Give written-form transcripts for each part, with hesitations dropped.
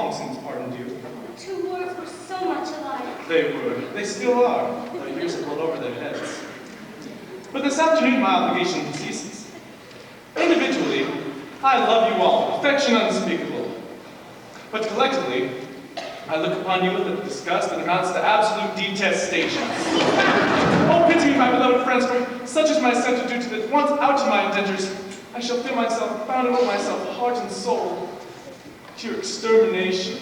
Thompsons, pardon you. The two words were so much alike. They were. They still are, though years have rolled over their heads. But this afternoon, my obligation ceases. Individually, I love you all, affection unspeakable. But collectively, I look upon you with a disgust that amounts to absolute detestation. Oh, pity me, my beloved friends, for such is my certitude that once out of my indentures, I shall feel myself bound and owe myself, heart and soul, to your extermination.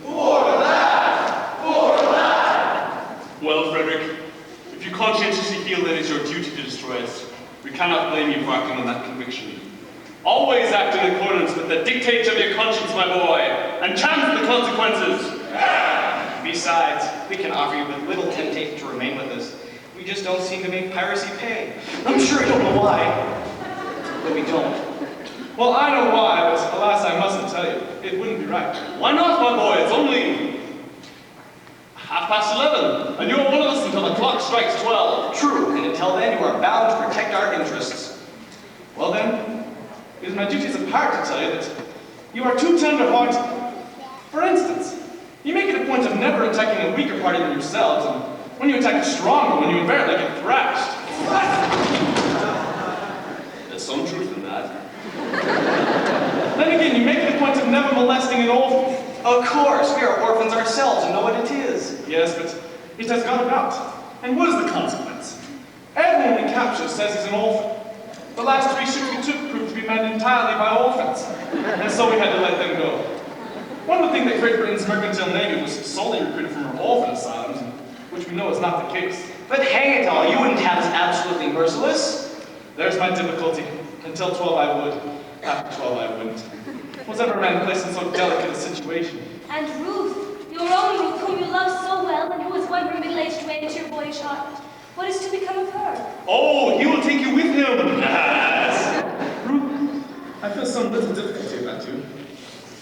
For that! For that! Well, Frederick, if you conscientiously feel that it is your duty to destroy us, we cannot blame you for acting on that conviction. Always act in accordance with the dictates of your conscience, my boy, and chance the consequences. Besides, we can offer you with little temptation to remain with us. We just don't seem to make piracy pay. I'm sure you don't know why, but we don't. Well, I know why, but alas, I mustn't tell you. It wouldn't be right. Why not, my boy? It's only 11:30, and you are one of us until the clock strikes 12. True, and until then you are bound to protect our interests. Well then, it is my duty as a pirate to tell you that you are too tender-hearted. For instance, you make it a point of never attacking a weaker party than yourselves, and when you attack a stronger one, you invariably get thrashed. There's some truth in that. Then again, you make it a point of never molesting an orphan. Of course, we are orphans ourselves and know what it is. Yes, but it has got about. And what is the consequence? Everyone we capture says he's an orphan. The last 3 ships we took proved to be manned entirely by orphans, and so we had to let them go. One would think that Great Britain's mercantile navy was solely recruited from her orphan asylums, which we know is not the case. But hang it all, you wouldn't have us absolutely merciless. There's my difficulty. Until 12 I would. After 12 I wouldn't. Was ever a man placed in so delicate a situation? And Ruth, your own Ruth, whom you love so well, and who has won her middle-aged way into your boyish heart. What is to become of her? Oh, he will take you with him. Yes. Ruth, I feel some little difficulty about you.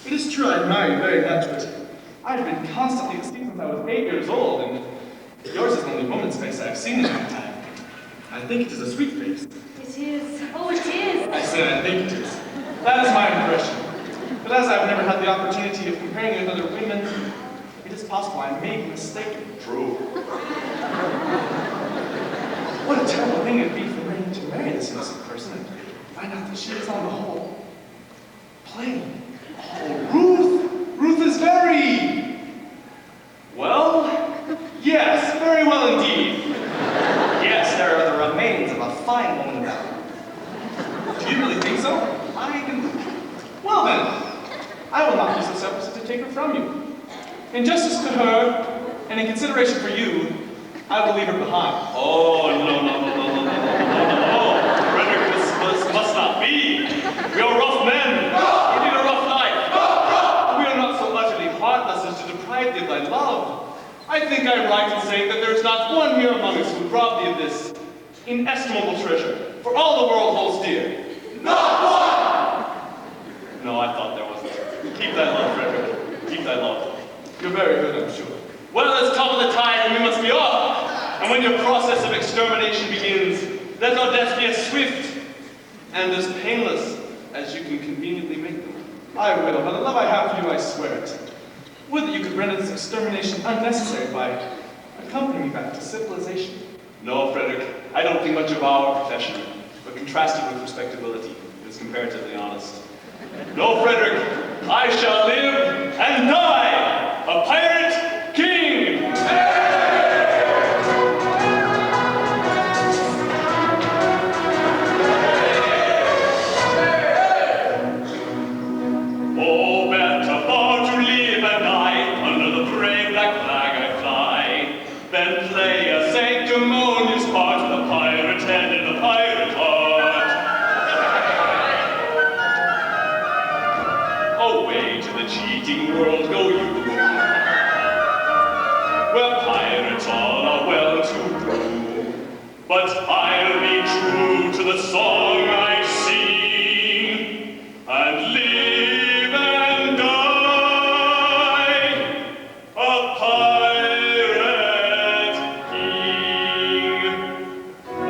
It is true I admire you very much, but I have been constantly esteemed since I was 8 years old, and yours is the only woman's face I have seen in my time. I think it is a sweet face. It is. Oh, it is. I said I think it is. That is my impression. But as I have never had the opportunity of comparing you with other women, it is possible I may be mistaken. True. What a terrible thing it would be for me to marry this innocent person and find out that she is on the whole plain. Oh, Ruth! Ruth is very... Well, yes, very well indeed. Yes, there are the remains of a fine woman about. Do you really think so? I do. Well then, I will not be so selfish as to take her from you. In justice to her, and in consideration for you, I will leave her behind. Oh, no. Frederick, this must not be. We are rough men. We need a rough life. We are not so utterly heartless as to deprive thee of thy love. I think I am right in saying that there is not one here among us who would rob thee of this inestimable treasure, for all the world holds dear. Not one! No, I thought there wasn't. Keep thy love, Frederick. Keep thy love. You're very good, I'm sure. Well, it's top of the tide and we must be off. And when your process of extermination begins, let our deaths be as swift and as painless as you can conveniently make them. I will. By the love I have for you, I swear it. Would that you could render this extermination unnecessary by accompanying me back to civilization. No, Frederick, I don't think much of our profession, but contrasted with respectability, it is comparatively honest. No, Frederick, I shall live and die a pirate king! Oh, better far to live and die under the brave black flag I fly than play a sanctimonious part with a pirate head and a pirate heart. Away to the cheating world go you, where pirates all are well to do. But I'll be true to the song I sing and live and die a pirate king. For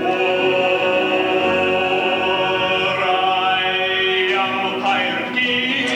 I am a pirate king.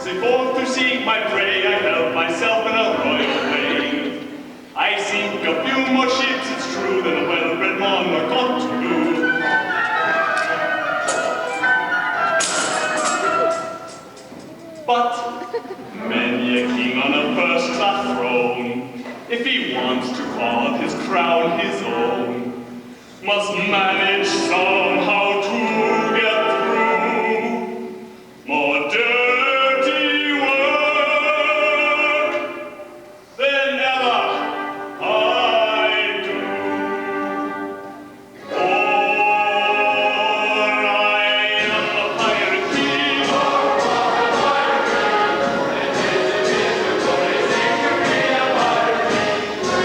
Say forth to seek my prey, I help myself in a royal way. I seek a few more ships, it's true, than a well-bred monarch ought to do. But many a king on a first-class throne, if he wants to call his crown his own, must manage somehow to get through more dirty work than ever I do. For I am a pirate king.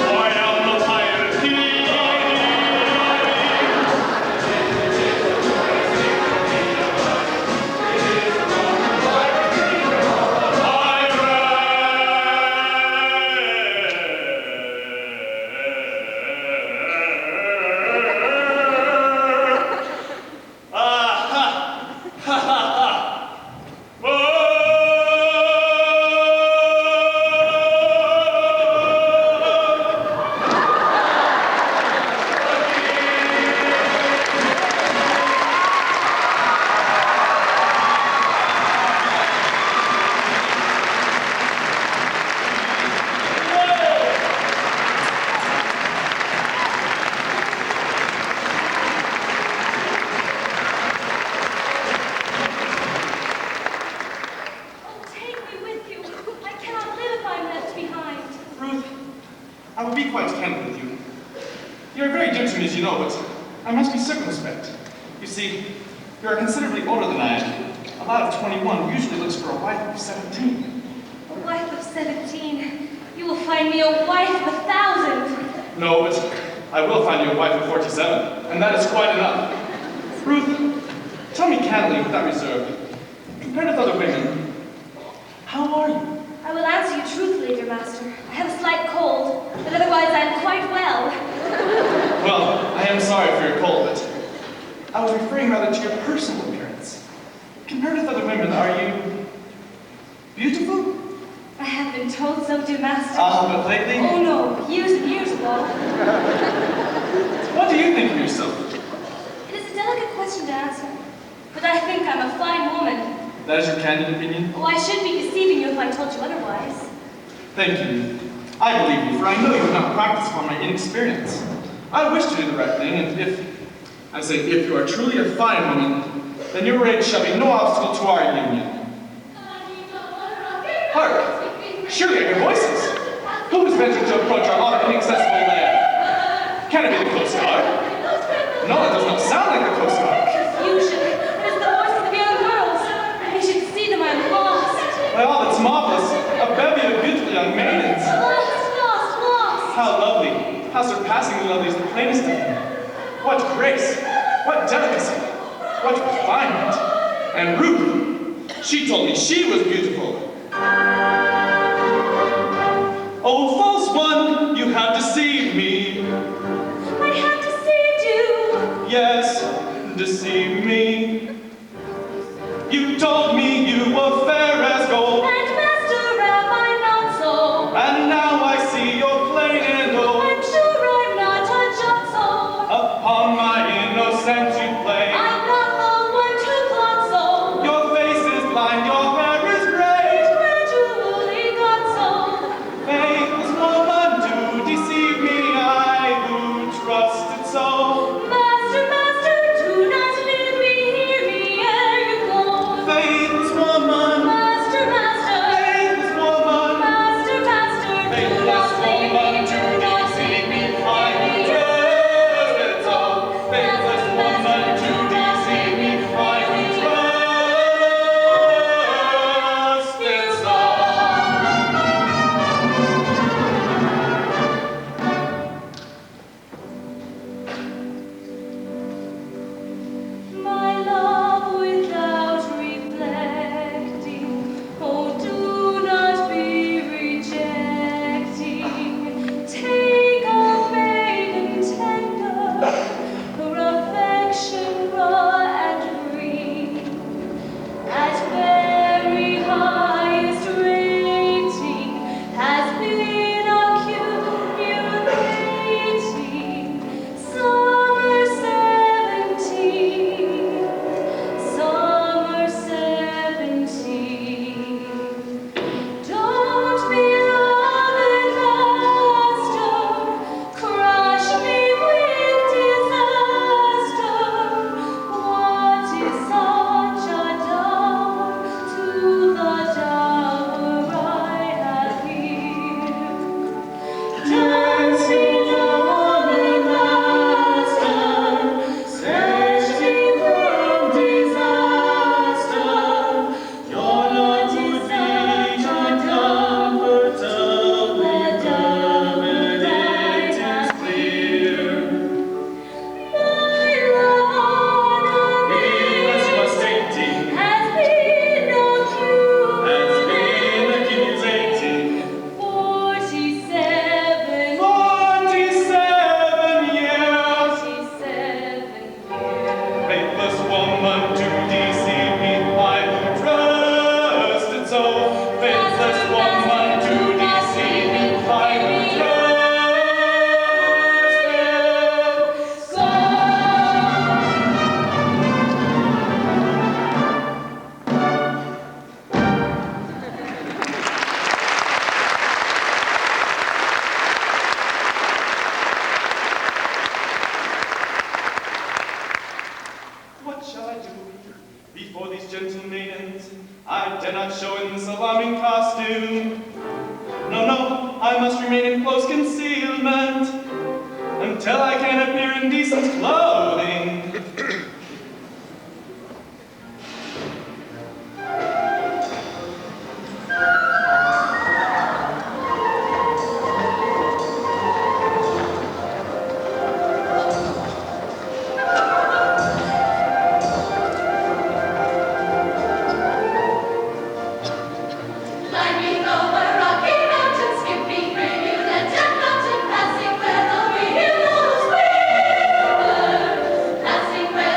I am a pirate king. Oh, take me with you. I cannot live if I am left behind. Ruth, I will be quite candid with you. You are very dear to me, as you know, but I must be circumspect. You see, you are considerably older than I am. A lad of 21 usually looks for a wife of 17. A wife of 17. You will find me a wife of 1,000. No, but I will find you a wife of 47, and that is quite enough. Ruth, tell me candidly, without reserve, compared with other women, how are you? I will answer you truthfully, dear master. I have a slight cold, but otherwise I am quite well. Well, I am sorry for your cold, but I was referring rather to your personal appearance. Compared with other women, are you beautiful? I have been told so, dear master. But lately? Oh no, years and years ago. What do you think of yourself? It is a delicate question to answer, but I think I'm a fine woman. That is your candid opinion? Oh, I should be deceiving you if I told you otherwise. Thank you. I believe you, for I know you have not practiced upon my inexperience. I wish to do the right thing, and if you are truly a fine woman, then your age shall be no obstacle to our union. Hark! Surely I hear voices. Who has ventured to approach our odd inaccessible land? Can it be the Coast Guard? No, it does not sound like the Coast Guard. Confusion. It is the voices of young girls. If you should see them, I am lost. By all that's marvelous, a bevy of beautiful young maidens. Lost. How lovely, how surpassingly lovely is the plainest of them. What grace, what delicacy, what refinement. And Ruth, she told me she was beautiful. Oh, false one, you have deceived me. I have deceived you. Yes, deceived me. You told me you were fair as gold. And master, am I not so? And now I see you're plain and old. I'm sure I'm not a jot Upon my innocence you play. I'm not the one to plot so. Your face is blind, your hair is gray. Gradually got so. Faithless woman, do deceive me, I who trusted so. Master, do not leave me show in this alarming costume. No, no, I must remain in close concealment until I can appear in decent clothing. Climbing over rocky mountains, skipping rivulets and mountain passing where the wheels whisper, passing where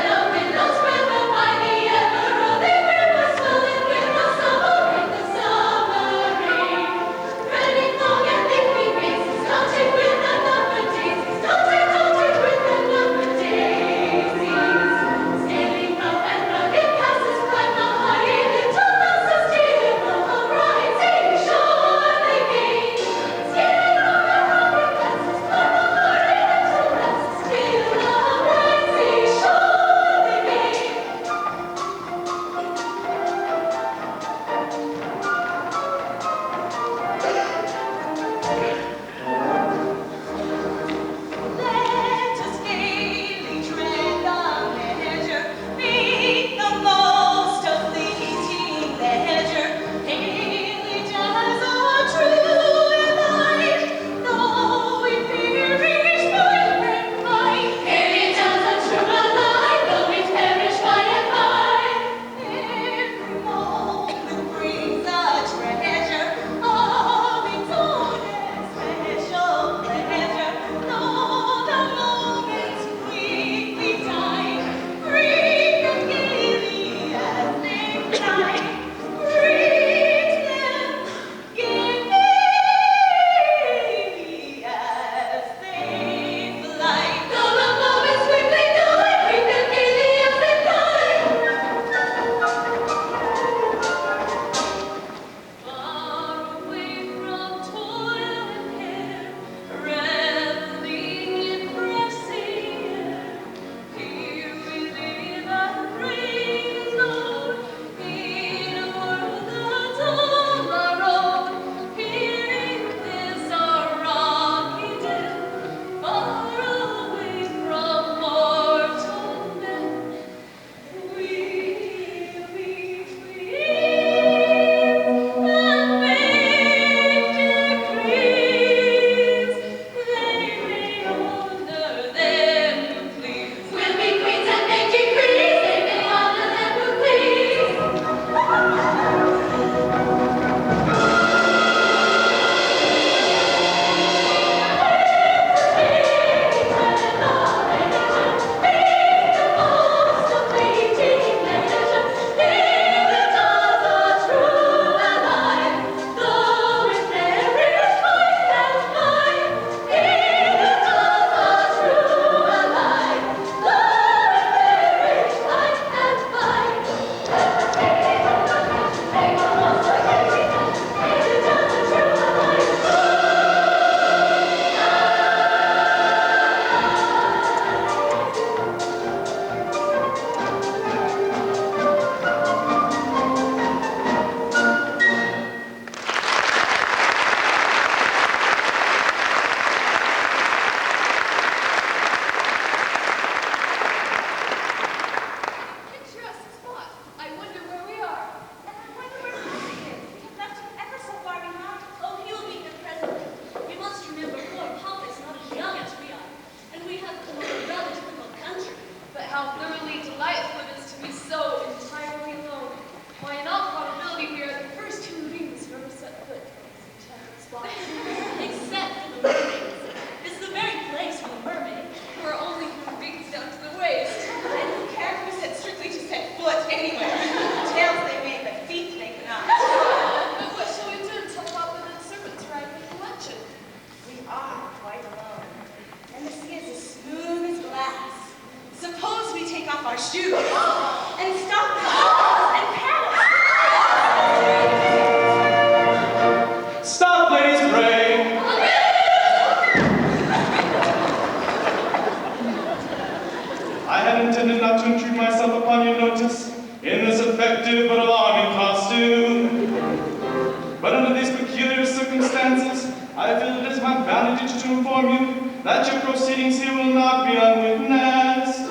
to inform you that your proceedings here will not be unwitnessed.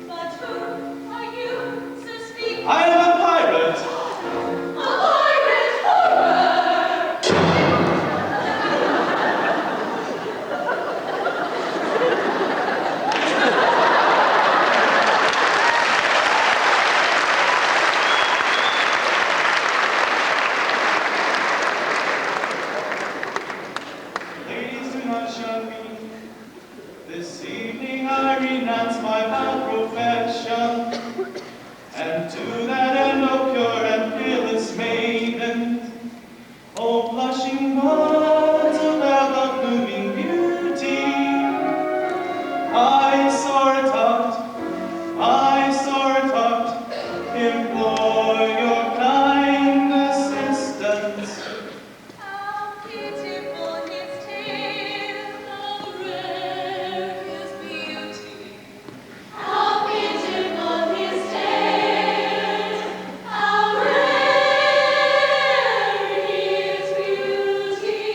But who are you, so speak? I am a pirate. A pirate horror! Ladies, do not shun me. This evening I renounce my vile profession, and to that end, O pure and fearless maiden, O blushing buds of ever blooming beauty, I soar tucked, implore your kind assistance. How beautiful his tale, how rare his beauty. How beautiful his tale, how rare his beauty.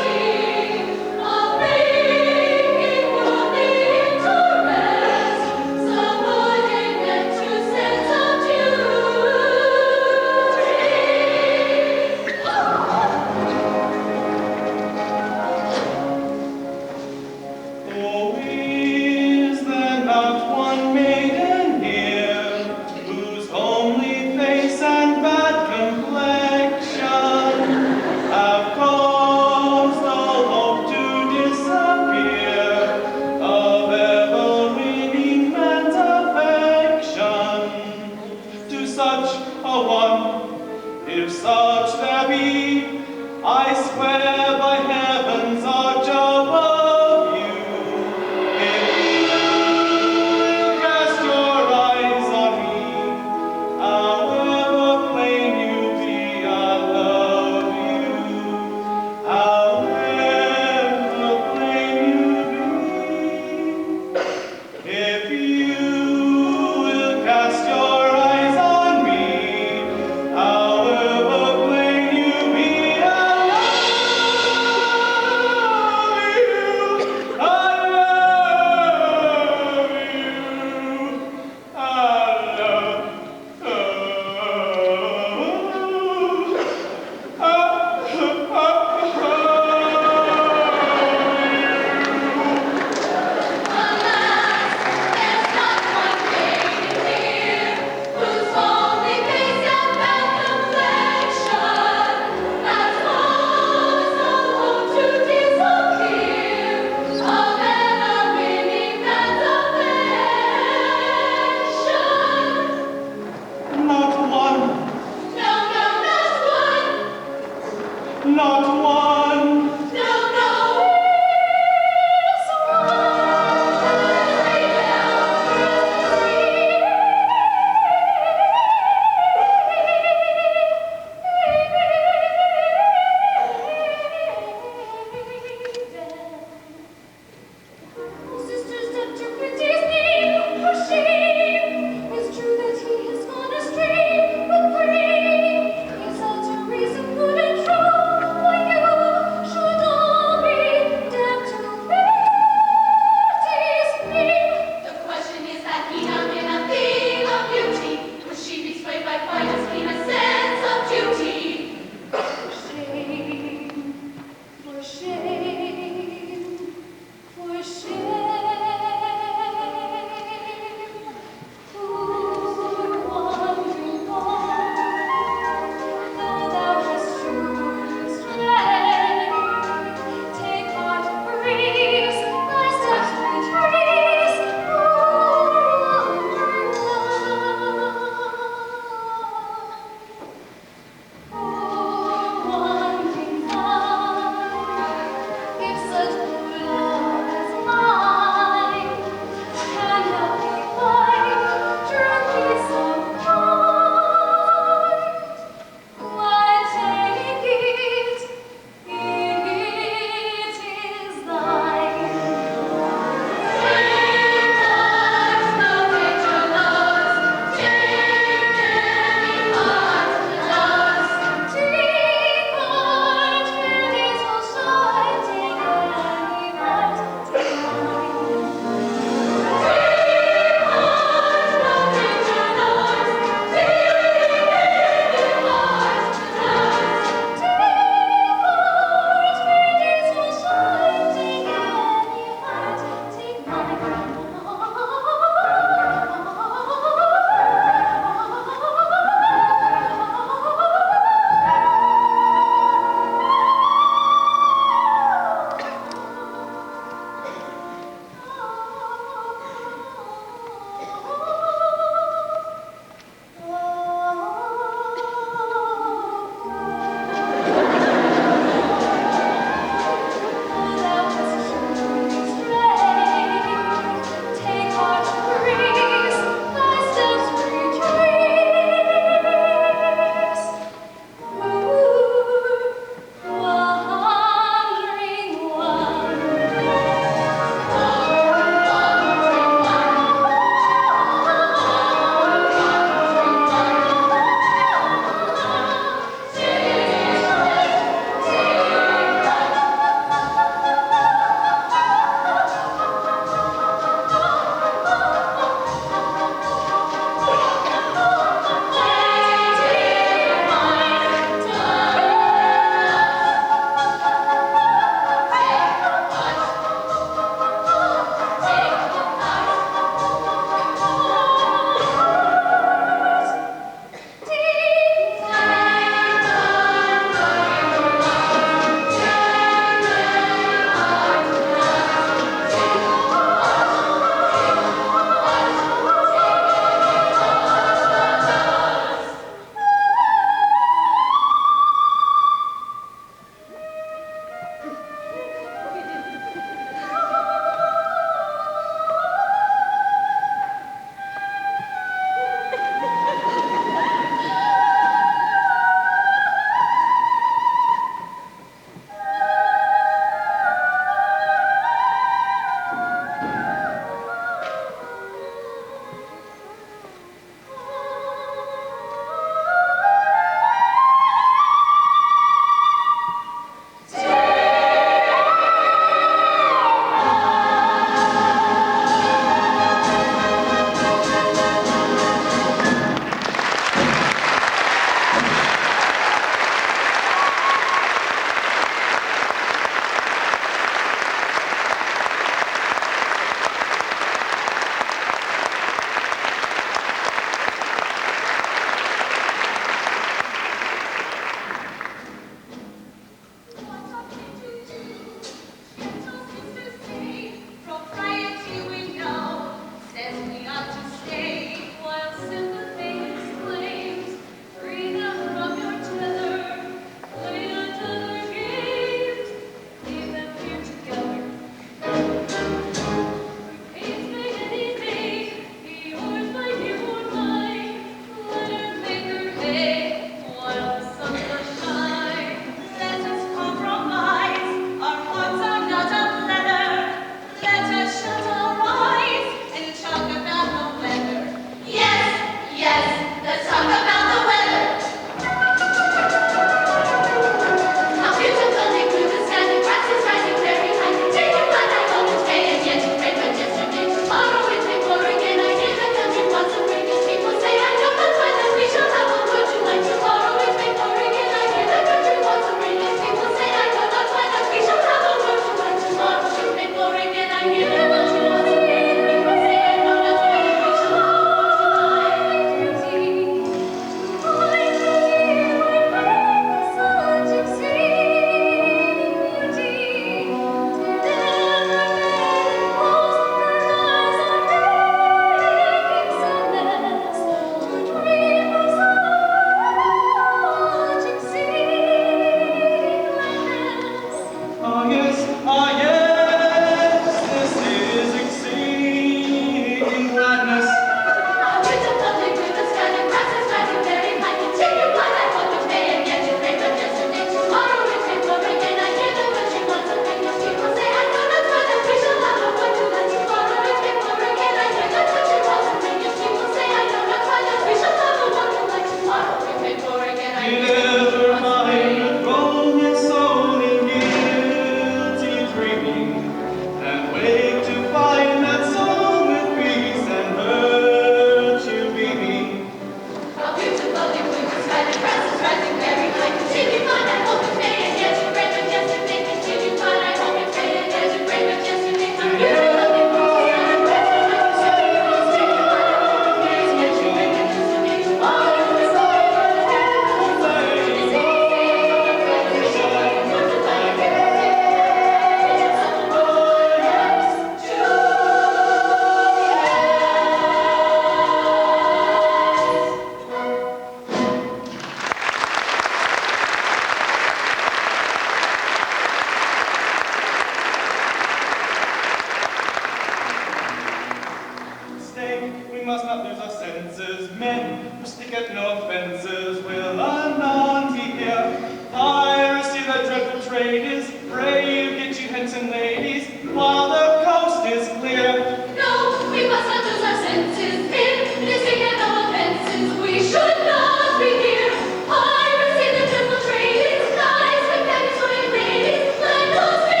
We must not lose our senses. Men who stick at no offenses will anon be here. Piracy, that dreadful trade, is brave. Get you handsome ladies while the coast is clear. No, we must not lose our senses. In this we get no offenses. We should not be here. Piracy, the dreadful trade, is nice. We can swim ladies. Let us be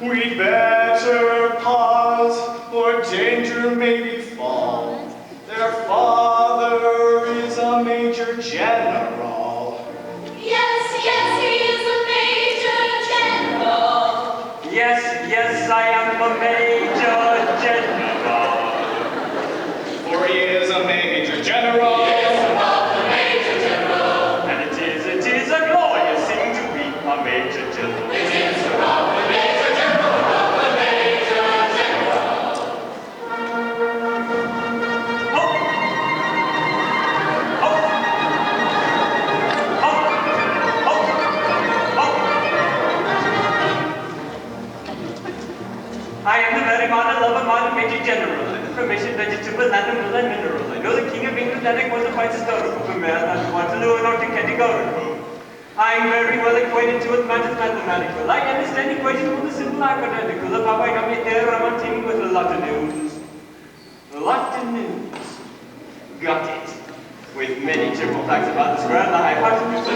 We'd better pause, or danger may befall. Their father is a major general. Yes, yes, he is a major general. Yes, I am a major general. For he is a major general. And it is a glorious thing to be a major general. I am the very model of a modern major general, and the formation vegetable, animal, and mineral. I know the King of England and I was a quite historical for man, and Waterloo and Orton categorical. I am very well acquainted with matters mathematical. I understand equations with a simple hypothetical of how I got me there. I'm teaming with a lot of news. A lot of news. Got it. With many triple facts about the square and the hypotenuse.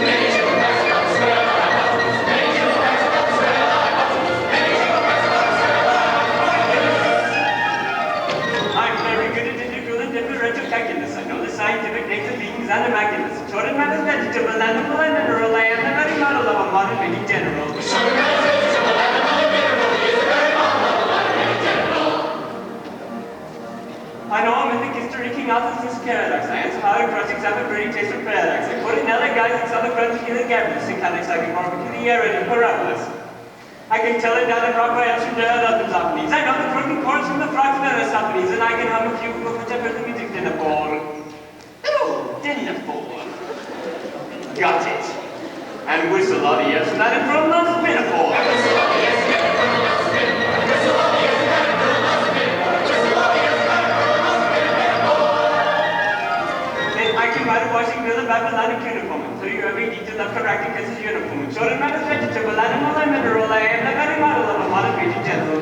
Calculus. I know the scientific names of beings and immaculate. Short and matters vegetable, animal, and mineral. I am the very model of a modern major general. I know I'm mythic history, King Arthur's paradox. I answer hard crossings, have a pretty taste for paradox. I quote in guys and some friends in the gabless, syncanics like a barbecue, the arid and parabolas. I can tell it down in rock by from the other Japanese. I know the croaking chords from the frogs of Aristophanes, and I can hum a few of whichever the music dinner for. Oh, dinner for. Got it. And whistle all the yes from that and from lots of pinafore. I can write a washing bill of Babylonic uniform and tell you every detail of correcting as his uniform. Short and matters vegetable, animal, and mineral. I am the very model of a modern major general.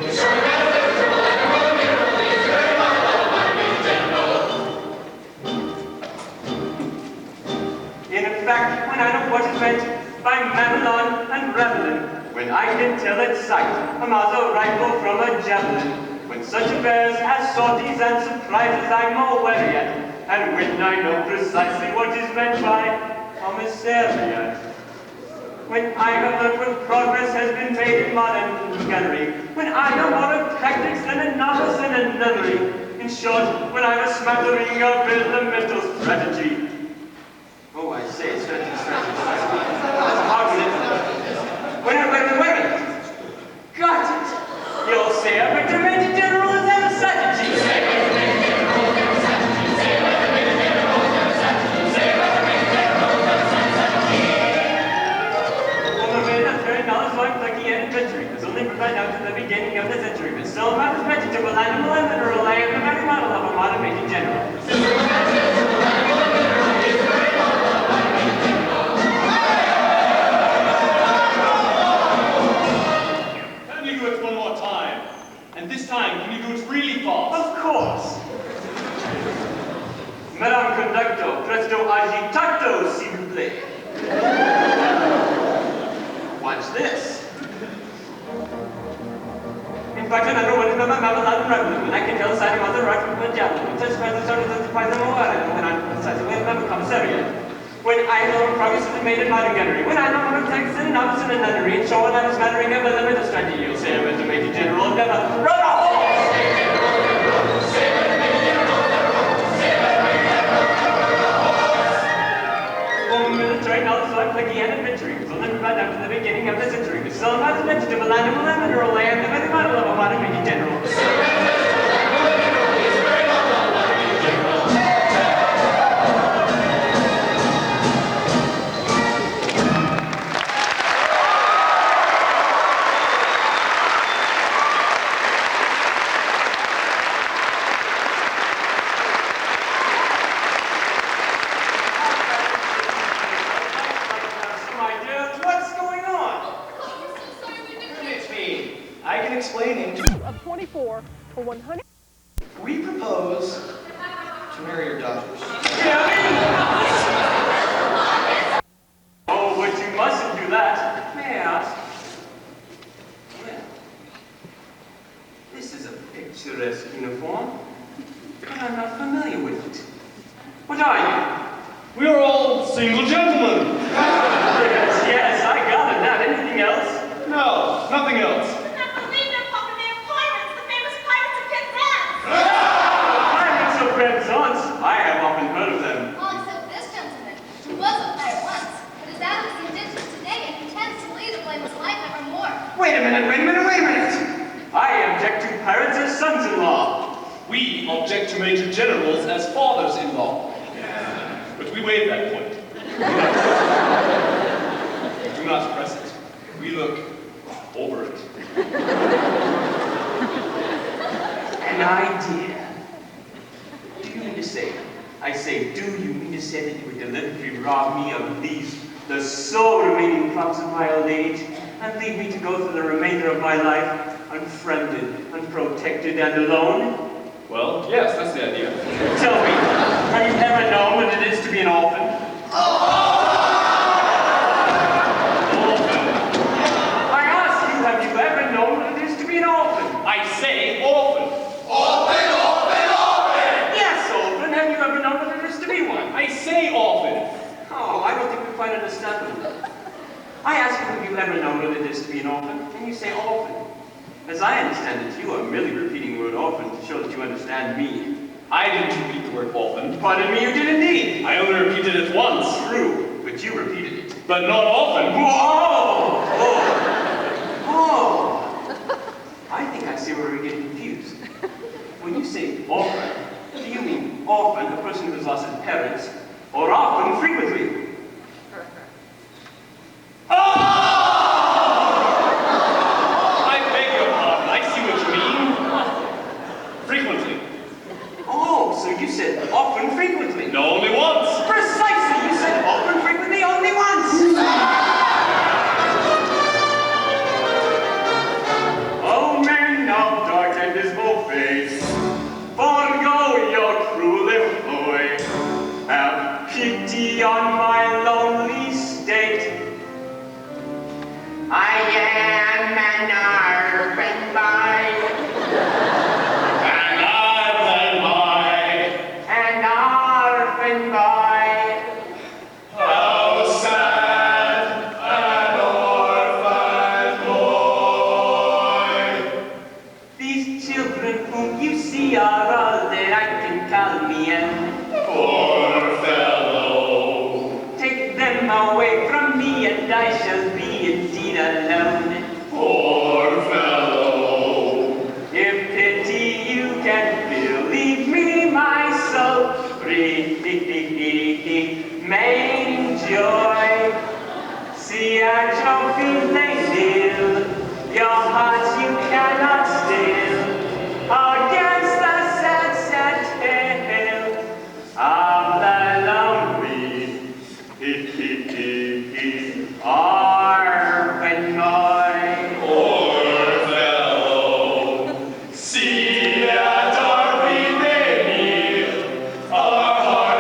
In fact, when I know what is meant by Mamelon and Revelin, when I can tell at sight a muzzle rifle from a javelin, when such affairs as sorties and surprises I'm more wary at, and when I know precisely what is meant by commissariat. When I have learned when progress has been made in modern gunnery, when I know more of tactics than a novice in a nunnery, in short, when I'm a smattering of elemental strategy. Oh, I say it's strategy. That's a hard one. Wait a minute. Got it. You'll say a Victor Major General is out of strategy. Has only provided out to the beginning of the century, but still a matter of vegetable, animal, and mineral. I am the very model of a modern major general. Madame Conductor, presto agitato, s'il vous plaît. Watch this. In fact, I know what is my Mamelade and Reverend, and I can tell the side of the right from the javelin. Such presents started to surprise them all, when I'm besides the way of the commissariat. When I know progress has been made in modern gunnery, when I know of texts and novice and a nunnery, and show what I was mattering of a limit of strategy, you'll say I'm a Major General of never run off! Military knowledge like Plaguean adventuring was only right after the beginning of the century, which still not mentioned of a land of a mineral land of any model of a modern Major General. Of 24 for 100. We propose to marry your daughters. Oh, but you mustn't do that. May I ask? Well, this is a picturesque uniform, but I'm not familiar with it. What are you? We are all single gentlemen. Yes, I gathered that. Anything else? No, nothing else. Pirates of Penzance. I have often heard of them. All except this gentleman, who was a pirate once, but is out of his indentions today and intends to lead a blameless life evermore. Wait a minute. I object to pirates as sons-in-law. We object to Major Generals as fathers-in-law. But we waive that point. Do not press it. We look over it. An idea. Do you mean to say, do you mean to say that you would deliberately rob me of the sole remaining props of my old age, and leave me to go through the remainder of my life, unfriended, unprotected, and alone? Well, yes, that's the idea. Tell me, have you ever known what it is to be an orphan? I ask you, have you ever known what it is to be an orphan? I say orphan. Yes, orphan. Have you ever known what it is to be one? I say orphan. Oh, I don't think we quite understand them. I ask you, have you ever known what it is to be an orphan? And you say orphan. As I understand it, you are merely repeating the word orphan to show that you understand me. I didn't repeat the word orphan. Pardon me, you did indeed. I only repeated it once. True, but you repeated it. But not often. Oh! I think I see where we're getting confused. When you say orphan, do you mean orphan, a person who has lost his parents, or often, frequently? I beg your pardon. I see what you mean. Frequently. Oh, so you said often, frequently. No, only once. Precisely, you said often, frequently, only once. Oh, men of dark and dismal face, forego your cruel employ. Have pity on my lonely state. I am an orphan boy. An orphan boy. How sad an orphan boy. These children whom you see are all that I can call me and Poor fellow. take them away from me and I shall be indeed alone. Poor fellow. If pity you can feel, leave me my soul free. May enjoy. See our trophy lay still. Your hearts you cannot steal. Against the sad, sad tale of the lonely orphan boy. Poor fellow. See that our we may kneel, our hearts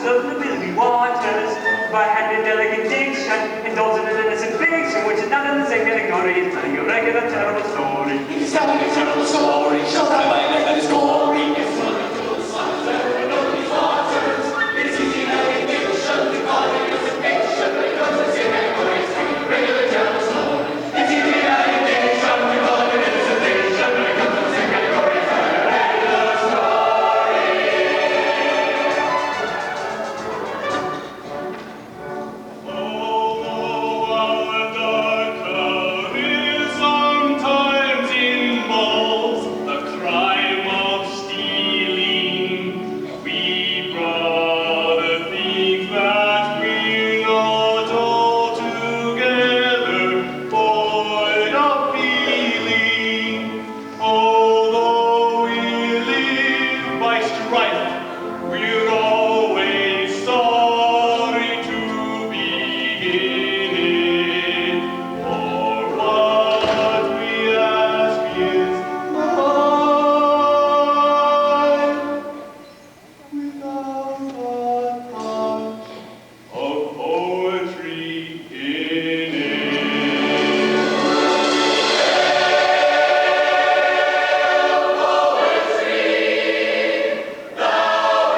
of nobility waters. By hand in delicate diction, indulging in innocent fiction, which is not in the same category as telling a regular terrible story. It's telling a terrible story, show that my life that is gory. It's running through the suns and nobody's waters. It's easy now in fiction to call it innocent fiction, but it comes in the same category as telling a regular terrible story. It's easy now in fiction to call it innocent fiction, but it comes in the same category as telling a regular story. Although our dark cloud is sometimes involves the crime of stealing, we rather think that we're not altogether void of feeling. Although we live by strife, we're always sorry to begin it. For what we ask is life without a touch of poetry in it. Thou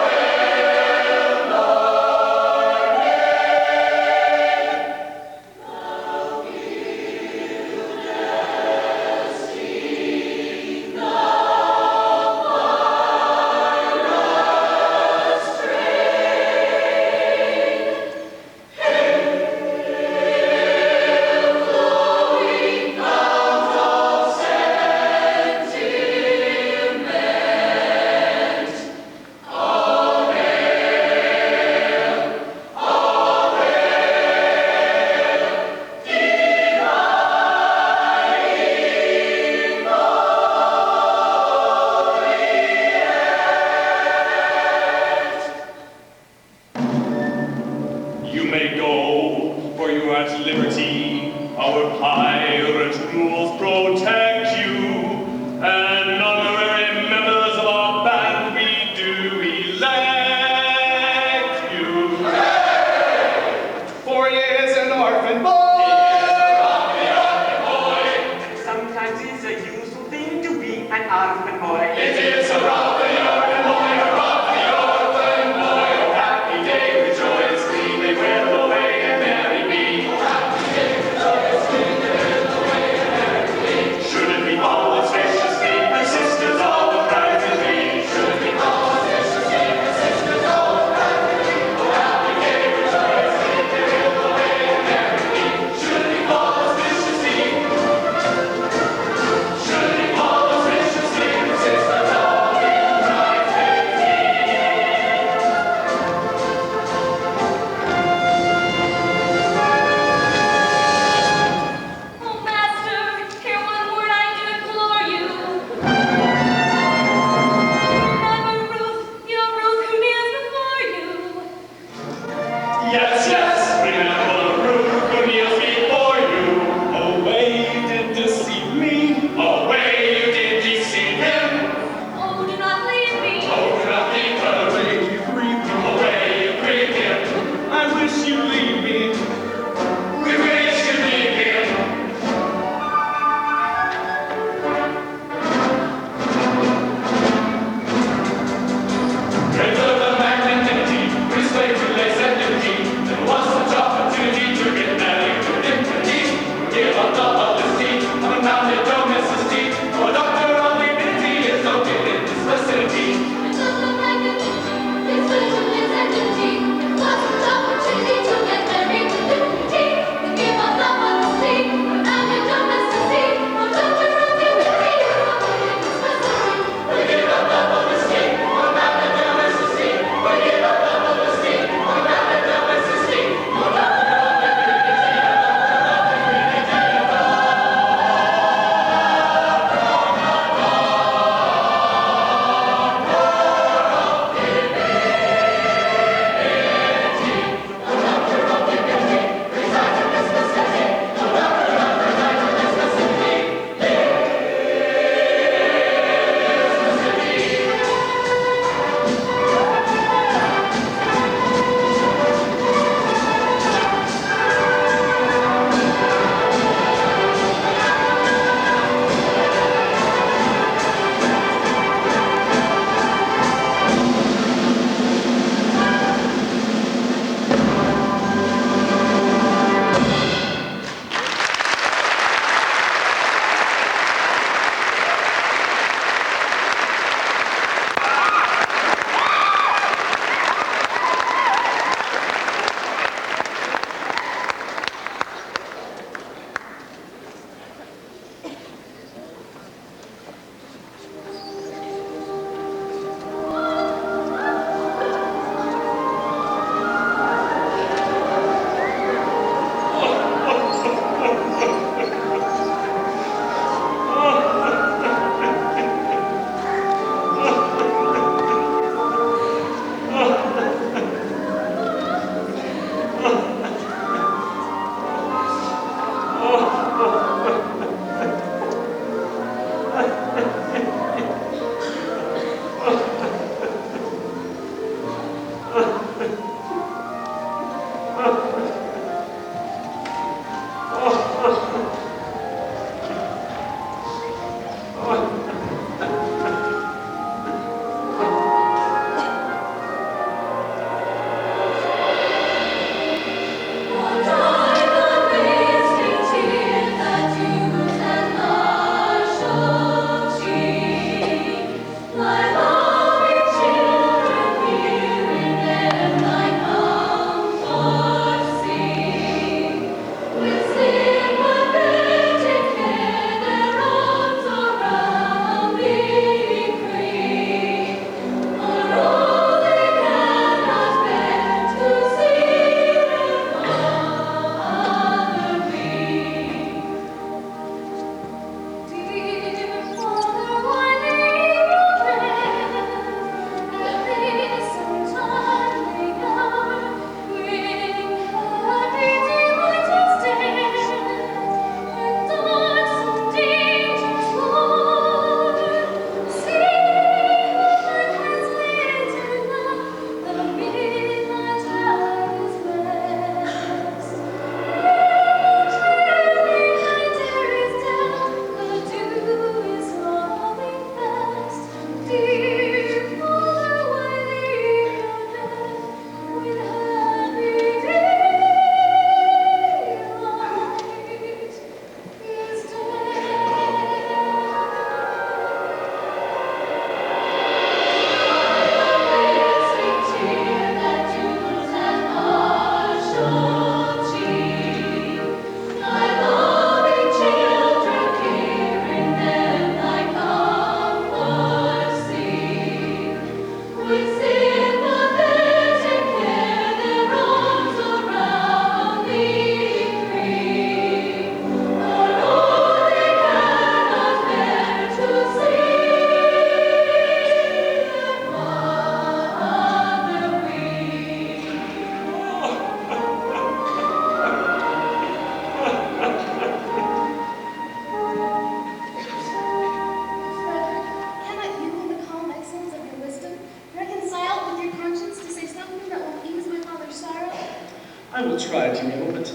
I will try, dear Mabel, but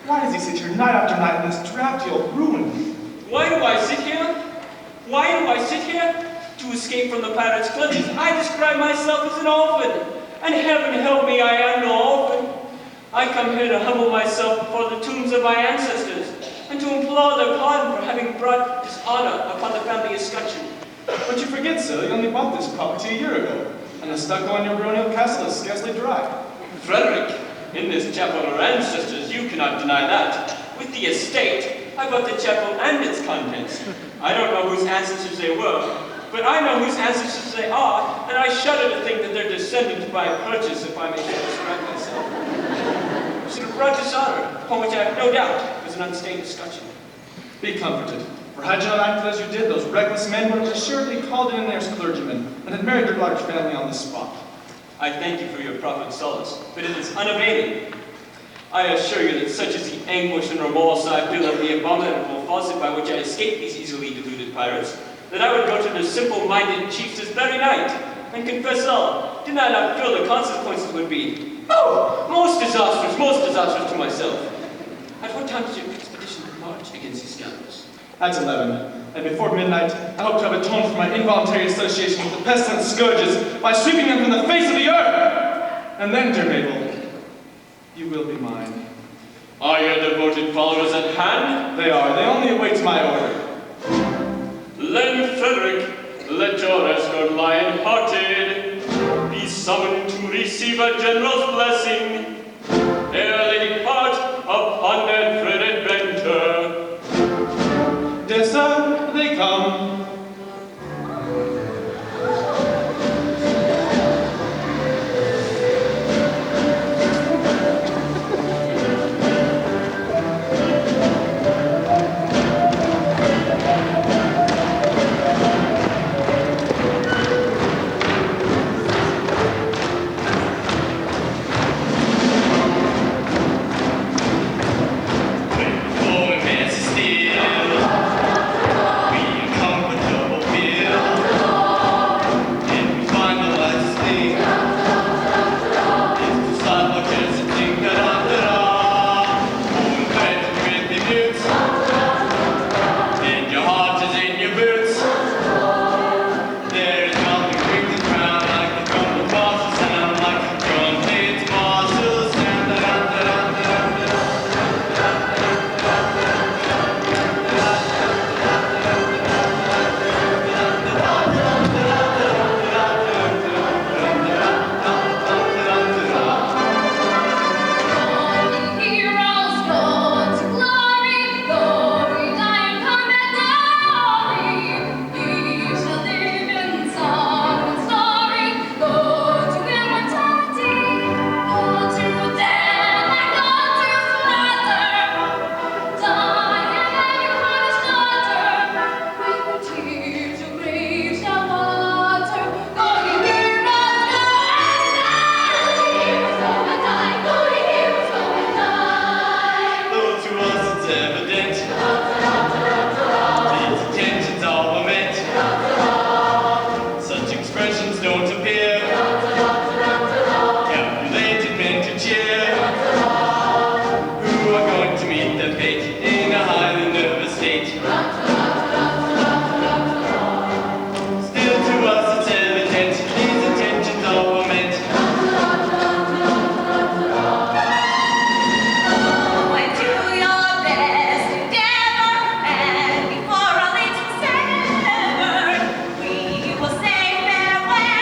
why does he sit here night after night in this drafty old ruin? Why do I sit here? Why do I sit here? To escape from the pirates' clutches, I describe myself as an orphan. And heaven help me, I am no orphan. I come here to humble myself before the tombs of my ancestors, and to implore their pardon for having brought dishonor upon the family escutcheon. But you forget, sir, you only bought this property a year ago, and the stucco on your baronial castle is scarcely dry. Frederick, in this chapel are ancestors, you cannot deny that. With the estate, I bought the chapel and its contents. I don't know whose ancestors they were, but I know whose ancestors they are, and I shudder to think that they're descended by purchase, if I may so describe myself. Should have brought dishonor, upon which I have no doubt was an unstained escutcheon. Be comforted, for had you not acted as you did, those reckless men would have assuredly called in their clergyman and had married your large family on the spot. I thank you for your proffered solace, but it is unavailing. I assure you that such is the anguish and remorse I feel of the abominable falsehood by which I escaped these easily deluded pirates, that I would go to the simple-minded chiefs this very night, and confess all, did I not feel the consequences would be. Oh, most disastrous to myself. At what time does your expedition march against these scoundrels? At 11, and before midnight, I hope to have atoned for my involuntary association with the pestilent scourges by sweeping them from the face of the earth. And then, dear Mabel, you will be mine. Are your devoted followers at hand? They are. They only await my order. Then, Frederick, let your escort lion-hearted be summoned to receive a general's blessing ere they depart upon their dread adventure. Dear sir, they come.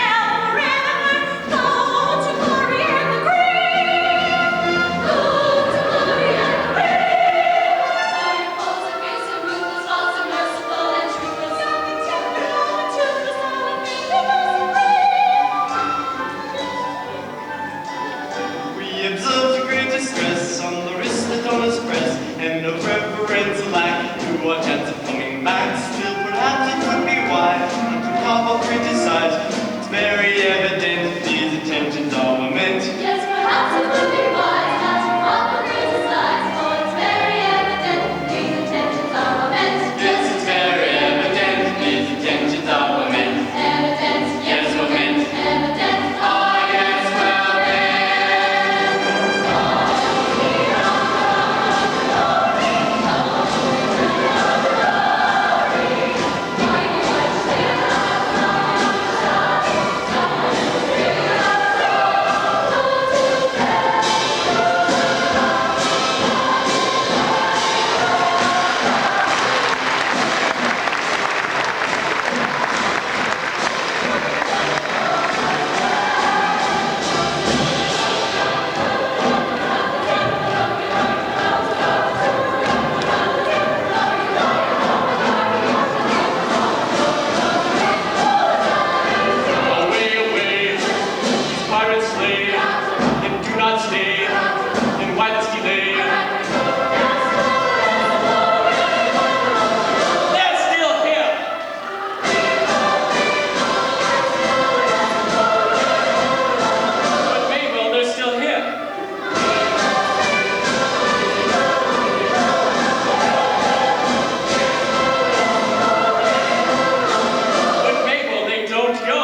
Farewell, stay? And why this delay? They're still here. But Mabel, they're still here. But Mabel, they don't go.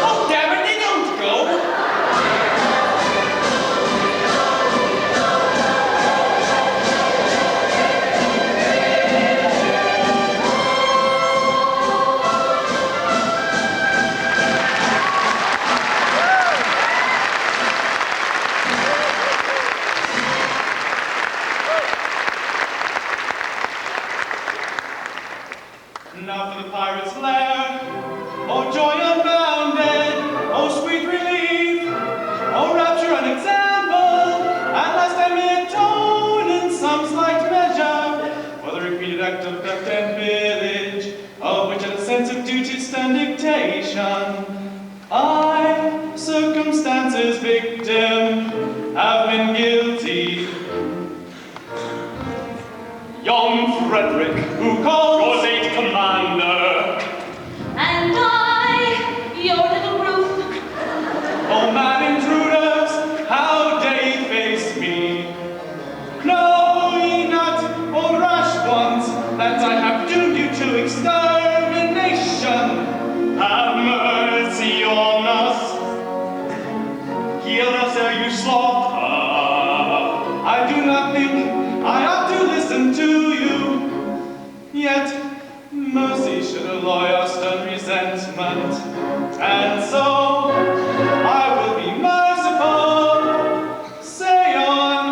Oh, damn it, they don't go. Now for the pirate's lair. Oh, joy unbounded. Oh, sweet relief. Oh, rapture unexampled. At last I may atone in some slight measure for the repeated act of theft and pillage, of which at a sense of duty stand dictation. I, circumstance's victim, have been guilty. Young Frederick, who calls your late commander. And I, your little Ruth, Oh, mad intruders, how dare ye face me? Know ye not, O rash ones, that I have doomed you to extermination? Have mercy on us. Hear us ere you slaughter. I do not think I ought to listen to you. Yet mercy should alloy our stern resentment. And so I will be merciful. Say on.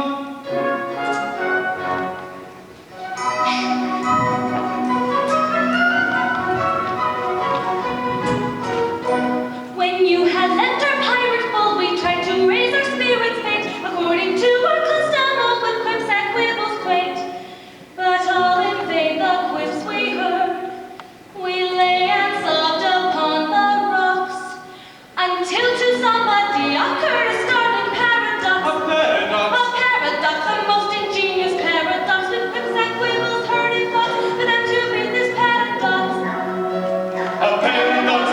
when you had left our pirate fold, we tried to raise our spirits faint, according to our custom, all with quips and quibbles quaint. But all in vain the quips we heard. We lay and sobbed upon the rocks, until to somebody occurred a startling paradox. A paradox. A paradox, the most ingenious paradox, with quips and quibbles heard in thoughts, for them to read this paradox. A paradox,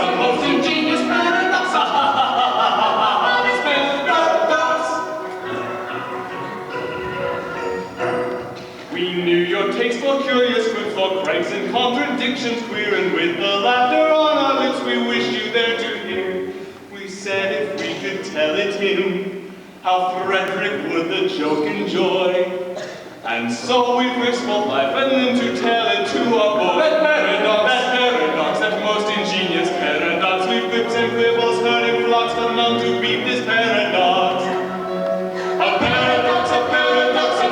a most ingenious paradox. Ha ha ha ha ha ha. This paradox. We knew your taste for curious quips, for cranks and contradictions queer, and with the laughter on our lips we wished you there to hear. We said if we could tell it him, how Frederick would the joke enjoy. And so we risked both life and limb to tell it to our boy. That most ingenious paradox, we quips and quibbles heard in flocks, but none to beat this paradox. A paradox, a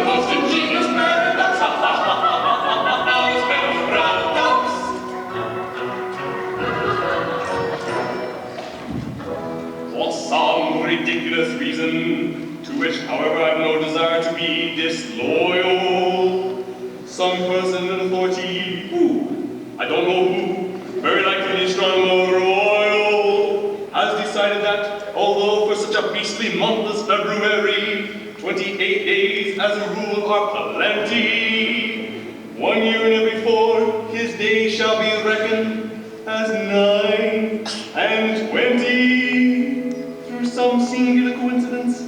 most ingenious paradox. Ha ha ha ha ha ha ha, this paradox. For some ridiculous reason, to which, however, I've no desire to be disloyal, some person in authority, I don't know who, very likely the astronomer royal, has decided that, although for such a beastly month as February, 28 days as a rule are plenty, 1 year in every 4, his days shall be reckoned as 9 and 20. Through some singular coincidence,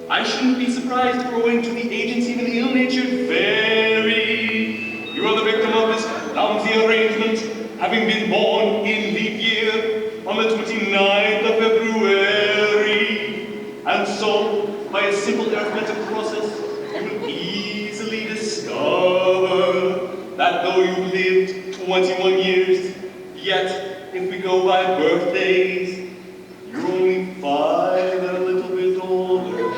I shouldn't be surprised if we're owing to the agency of an ill-natured fairy. You are the victim of this clumsy arrangement, having been born in leap year on the 29th of February. And so, by a simple arithmetic process, you will easily discover that though you lived 21 years, yet, if we go by birthdays, you're only 5 and a little bit older.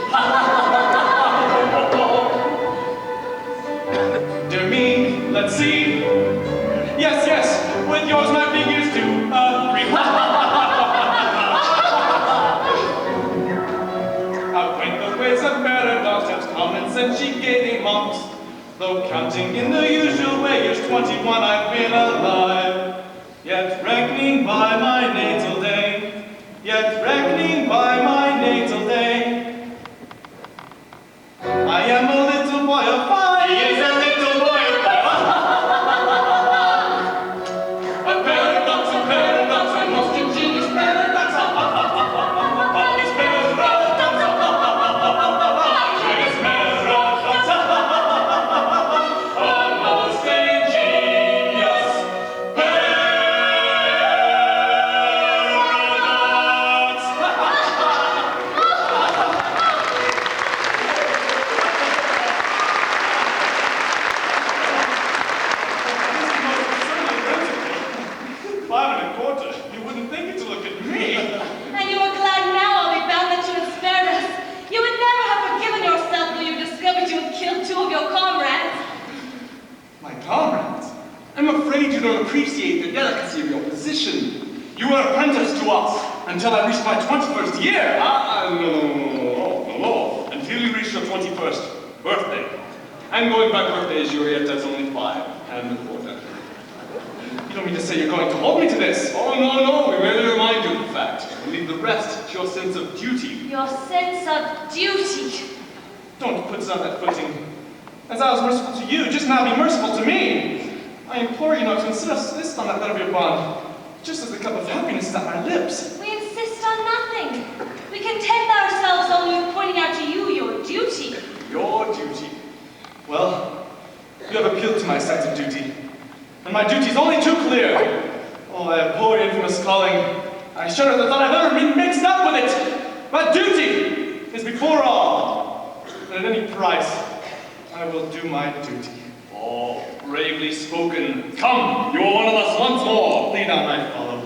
Dear me, let's see. Yes, with yours my figures do agree. How quaint the ways of paradox, has common sense she gaily mocks. Though counting in the usual way, years 21 I've been alive. Yet reckoning by my natal day, yet reckoning by my natal day, I am a little boy of 5. He is a little boy of 5. A paradox, a most ingenious paradox. His paradox. His paradox. A most ingenious paradox. $5.25. You wouldn't think it to look at me. And you are glad now, I'll be bound, that you have spared us. You would never have forgiven yourself though you discovered you had killed 2 of your comrades. My comrades, I'm afraid you don't appreciate the delicacy of your position. You were apprenticed to us until I reached my 21st year. No. Until you reach your 21st birthday. I'm going by birthday as you're yet, that's only 5.25. You don't mean to say you're going to hold me to this? Oh, no, we merely remind you of the fact. And leave the rest to your sense of duty. Your sense of duty. Don't put us on that footing. As I was merciful to you, just now be merciful to me. I implore you not to insist on that letter of your bond, just as the cup of happiness is at my lips. We insist on nothing. We content ourselves only with pointing out to you your duty. Your duty. Well, you have appealed to my sense of duty. And my duty is only too clear. Oh, I abhor your infamous calling. I shudder at the thought I've ever been mixed up with it. But duty is before all. And at any price, I will do my duty. Oh, bravely spoken. Come, you are one of us once more. Lead on, I follow.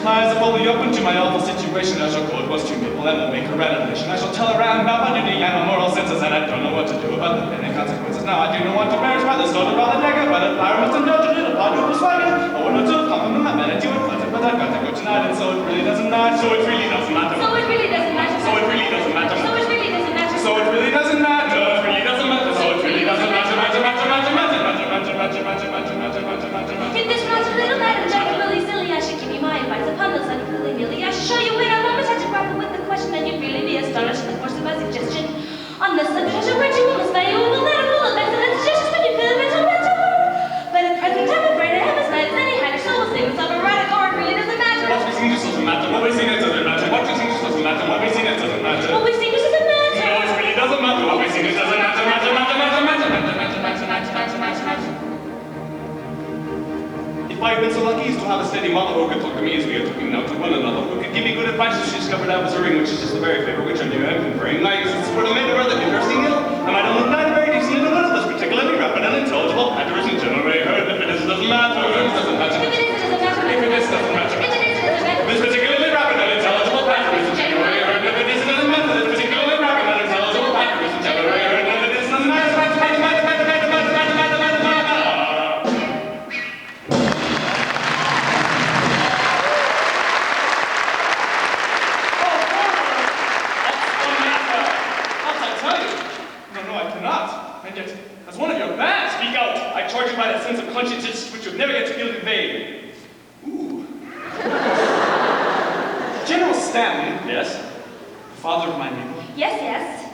My eyes are fully open to my awful situation. I shall go at once to Maple and will make a renovation. I shall tell her round about my duty and my moral senses, and I don't know what to do about the many consequences. Now I do not want to perish by the sword or by the dagger, but if I must indulge a little part of swagger, or one or two compliment my vanity with pleasure, but I've got to go tonight, and so it really doesn't matter. So it really doesn't matter. So it really doesn't matter. So it really doesn't matter. So it really doesn't matter. So it really doesn't matter. So it really doesn't matter. So it really doesn't matter. If this runs a little matter, Jack, really silly, I should give you my advice upon those unfeeling nearly. I should show you in a moment how to grapple with the question, and you'd really be astonished at the force of my suggestion. On this subject, I shall write you almost by you with a letter full of excellent suggestions when you feel a bit of mental work. But at present, I'm afraid I have as night as any hatter, so we'll save myself a radical, or it really doesn't matter. What we sing just doesn't matter. What we sing it doesn't matter. What we sing just doesn't matter. What we sing it doesn't matter. What we sing just doesn't matter. No, it really doesn't matter. What we sing it doesn't matter. If I had been so lucky as to have a steady mother who could talk to me as we are talking now to one another, who could give me good advice as she discovered I was a ring, which is just the very favor which I knew I am conferring, I used to support a maid of her that did nursing ill, and I don't look neither very decent nor none of this particularly rapid and intelligible matters in general. I heard if it is, it doesn't matter. If it doesn't matter. If it is, it doesn't matter. If it is, it doesn't matter. If it is, it doesn't matter. This particularly rapid and intelligible matter is in general. I heard if it is, it doesn't matter. This particularly rapid and intelligible matter is in general. I heard if it is, it doesn't matter. Charge you by that sense of conscience which you've never yet feel in vain. Ooh. General Stanley. Yes? The father of my neighbor. Yes.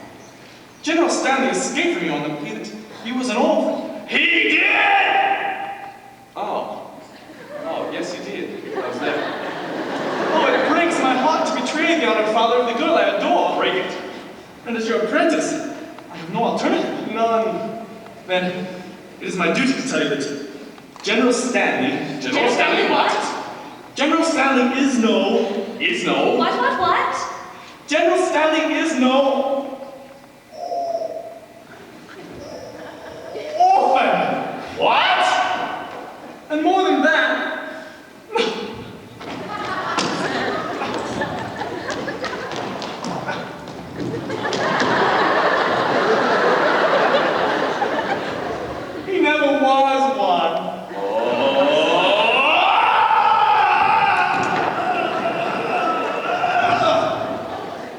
General Stanley escaped from you on the plea that he was an orphan. He did! Oh, yes, he did. I was there. Oh, it breaks my heart to betray the honored father of the girl I adore. Break it. And as your apprentice, I have no alternative. None. Then, it is my duty to tell you that General Stanley... General Stanley what? General Stanley is no... Is no... What? General Stanley is no... orphan! What? And more than that... he never was one.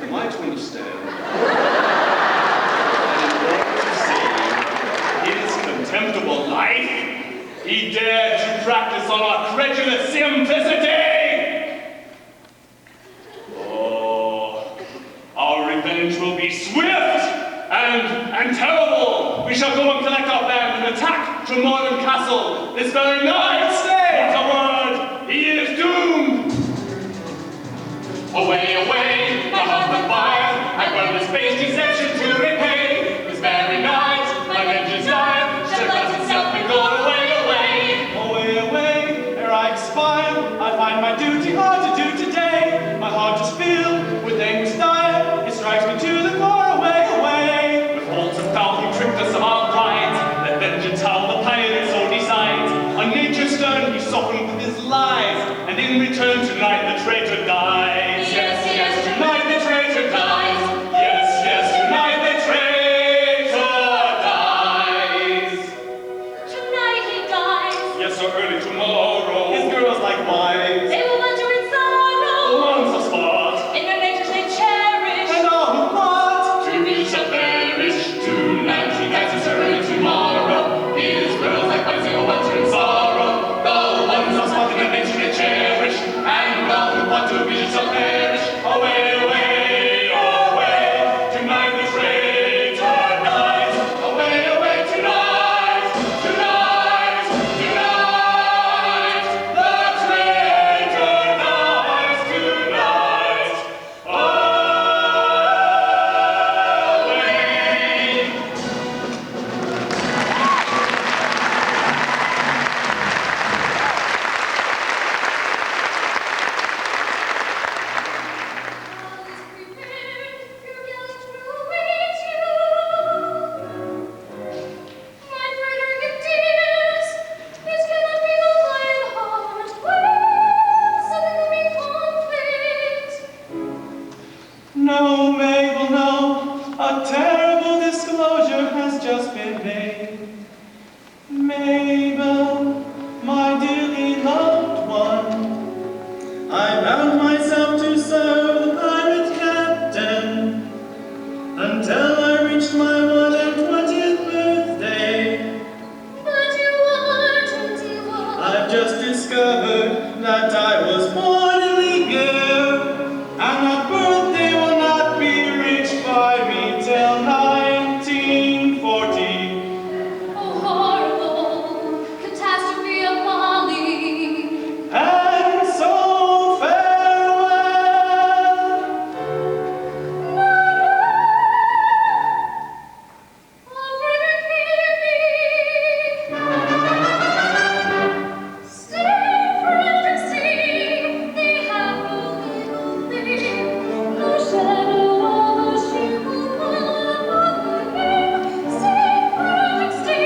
Am I to understand incredulous simplicity! Oh, our revenge will be swift and terrible. We shall go and collect our band and attack Tremorland Castle this very night. Stay! Not a word. He is doomed. Away, away, my husband fires. I burn this base deception to repay. This very night, my vengeance dire shall let itself be gone away, away. Away, away, ere I expire, I find my duty hard to do today. My heart is filled with anguish dire, it strikes me to the core, away, away. With faults and foul, he tricked us of our pride. Let vengeance howl, the pirate so decides. On nature's stern, he softened with his lies. And in return, tonight the traitor dies. Yes, yes, Tonight the traitor dies. Yes, yes, tonight the traitor dies. Tonight he dies. Yes, so early tomorrow. His girls likewise, They will wander in The sorrow. ones of spot. In their natures they cherish. and all who plot To be shall perish. Tonight he dies, and so early tomorrow. His girls likewise they will wander in sorrow. The ones of spot in their nature they cherish. And all who want to be shall perish. Away, away, away. Tonight the traitor dies. Away, away, tonight. Tonight, tonight. The traitor dies tonight. Away. No, Mabel, no, a terrible disclosure has just been made. Mabel, my dearly loved one, I bound myself to serve the pirate captain until I reached my 120th birthday. I've just discovered that I was born illegal, and that birthday will not be reached by me till 1940. And so farewell.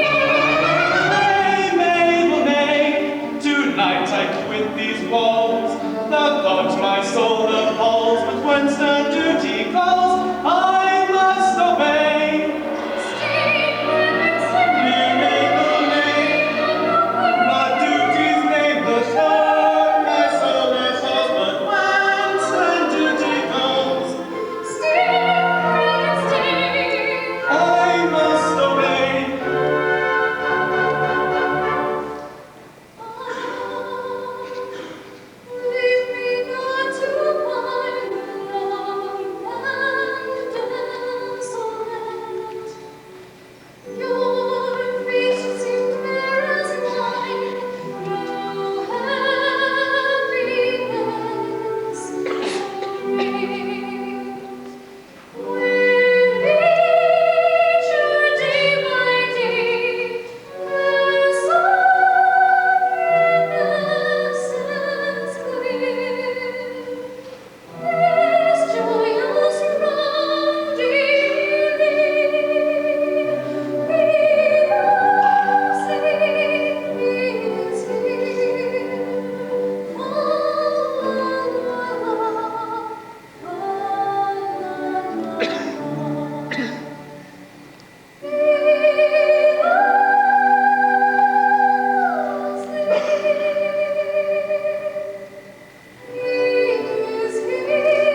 Nay, Mabel, nay, tonight I quit these walls. The thought my soul appalls, but when stern duty calls, I must obey. Nay, Mabel, nay, my duty's nameless, for my soul appalls, but when stern duty calls, I must obey. Leave me not to wander alone and desolate. Your feet seem fair as wine, no happiness so great. When nature day by day has innocence clear, this joyous wrong is here.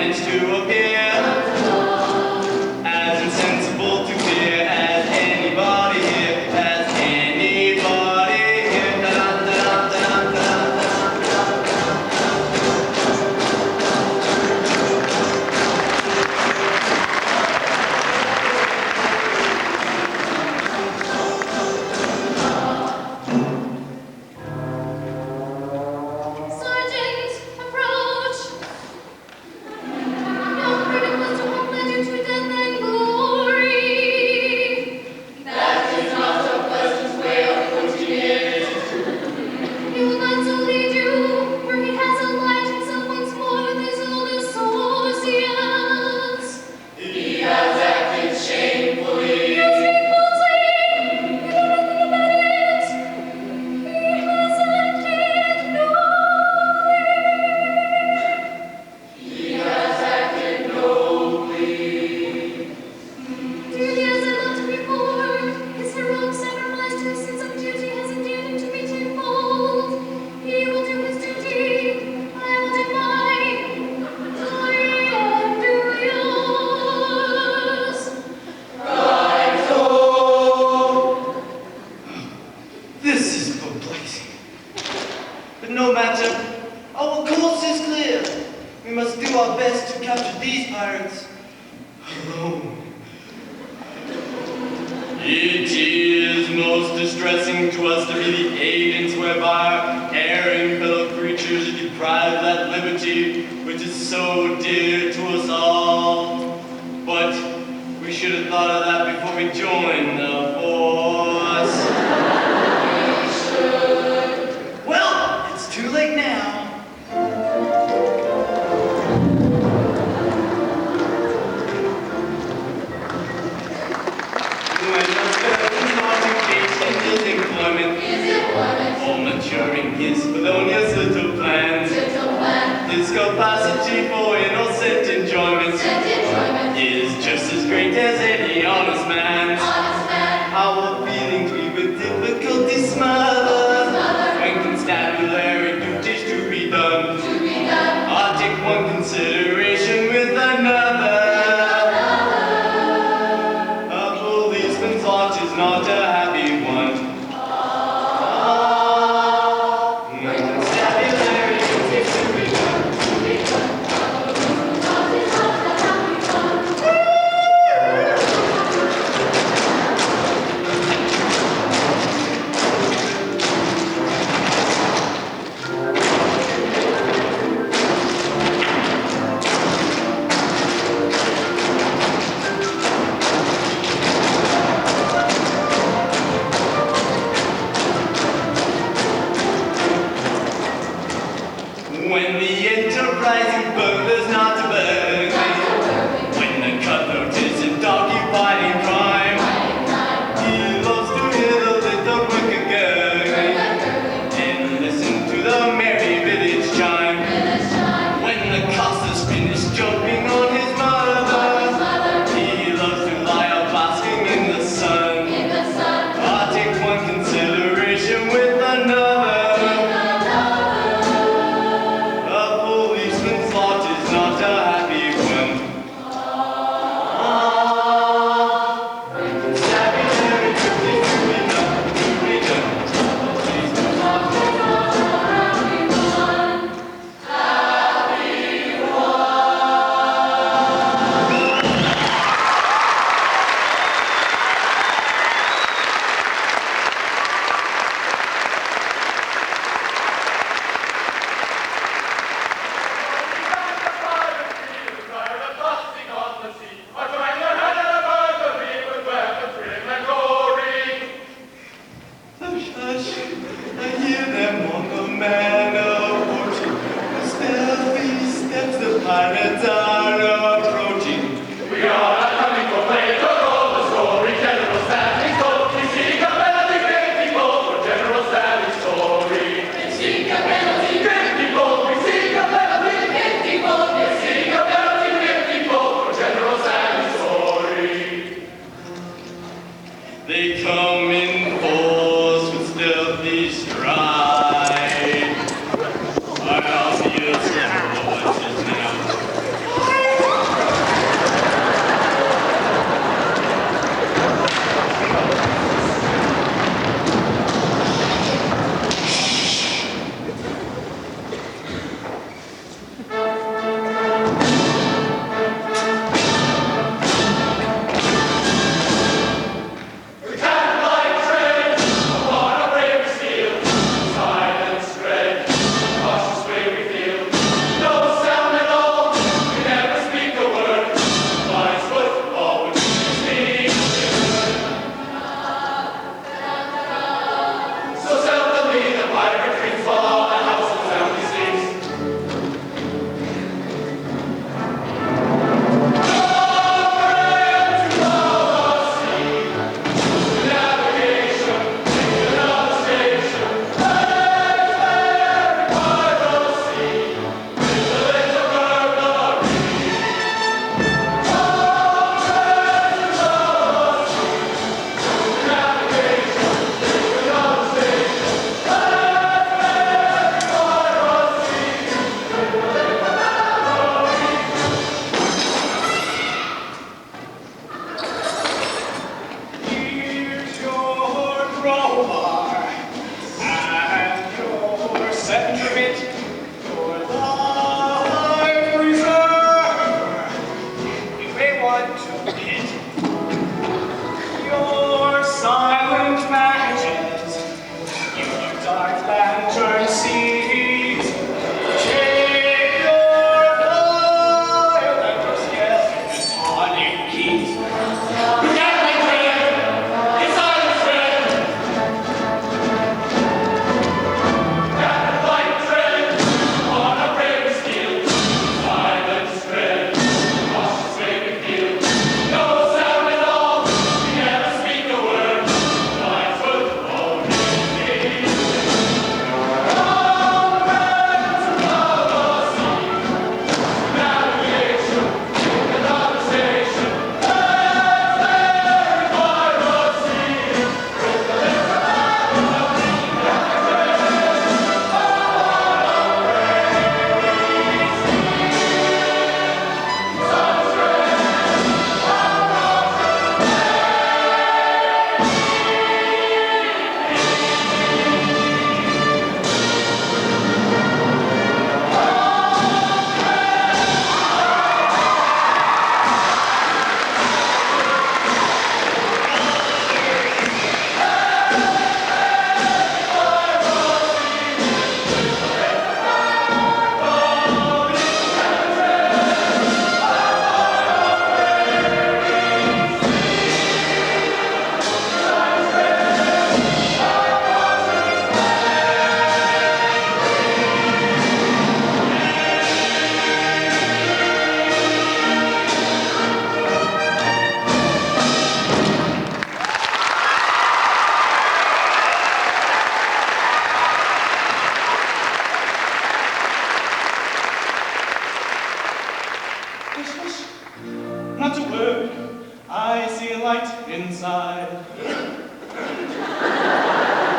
managed to appear as insensible to fear as anybody here, as anybody here. Da-da-da-da-da-da-da. Sergeant, approach. Your verdict was to hold legend to death and glory. That is not a pleasant way of putting it. He will not so lead you, for he has enlightened himself once more with his old associates. He has acted shamefully. Yes, shamefully. You know nothing about it. He has acted nobly. Dearly as I loved him before, his heroic sacrifice to his sense of duty has endeared him to me tenfold. He will do his duty, I will do mine. Do yours. This is perplexing. But no matter, our course is clear. We must do our best to capture these pirates alone. It is most distressing to us to be the agents whereby our erring fellow creatures are deprived of that liberty which is so dear to us all. But we should have thought of that before we joined the force. Well, it's too late now. When the certain not engaged in his employment, or maturing his felonious little plans, his capacity for innocent enjoyment is just as great as any honest man's. Our feelings we with difficulty smother when constabulary duties to be done. I'll take one consideration with another. A policeman's lot is not a happy one. When constabulary duties to be done. When the enterprising burglar's not a burglar, when the cutthroat isn't occupied in crime, he loves to hear the little wicked girl and listen to the merry village chime. When the coster's finished jumping on his mother, he loves to lie up basking in the sun. I'll take one consideration with another. A policeman's lot is not a happy one. Constabulary duties to be done, to be done. Policeman's lot is not a happy one. Hush, hush, I hear them on the man approaching. The stealthy steps the pirates are approaching. We are not coming for play, to roll the story, General Stanley's told. We seek a penalty, great people, for General Stanley's story. We seek a penalty, great people, we seek a penalty, great people, we seek a penalty, great people, for General Stanley's story. They come in force with stealthy stride. Our house is now. Hush, hush. Not a word. I see a light inside.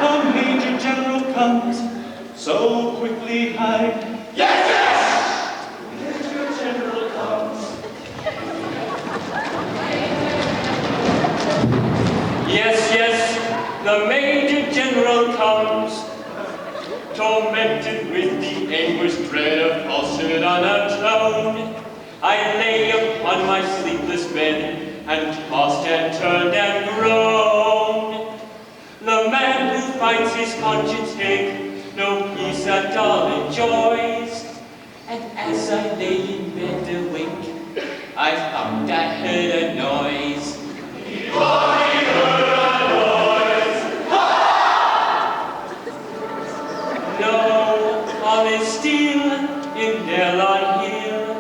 The Major General comes, so quickly hide. Yes, yes! Major General comes. Yes, yes, the Major General comes, tormented with the anguish dread of falsehood unatoned. I lay upon my sleepless bed, and tossed and turned and groaned. The man who finds his conscience ache, no peace at all enjoys. And as I lay in bed awake, I thought I heard a noise. No, all is still in Delon Hill.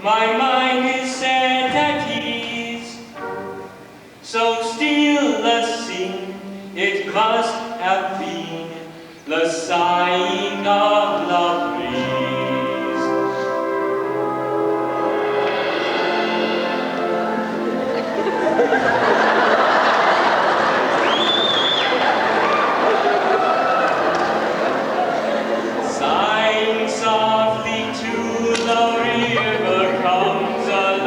My mind is set at ease. So still the scene, it must have been the sighing of the breeze. Sighing softly to the river comes a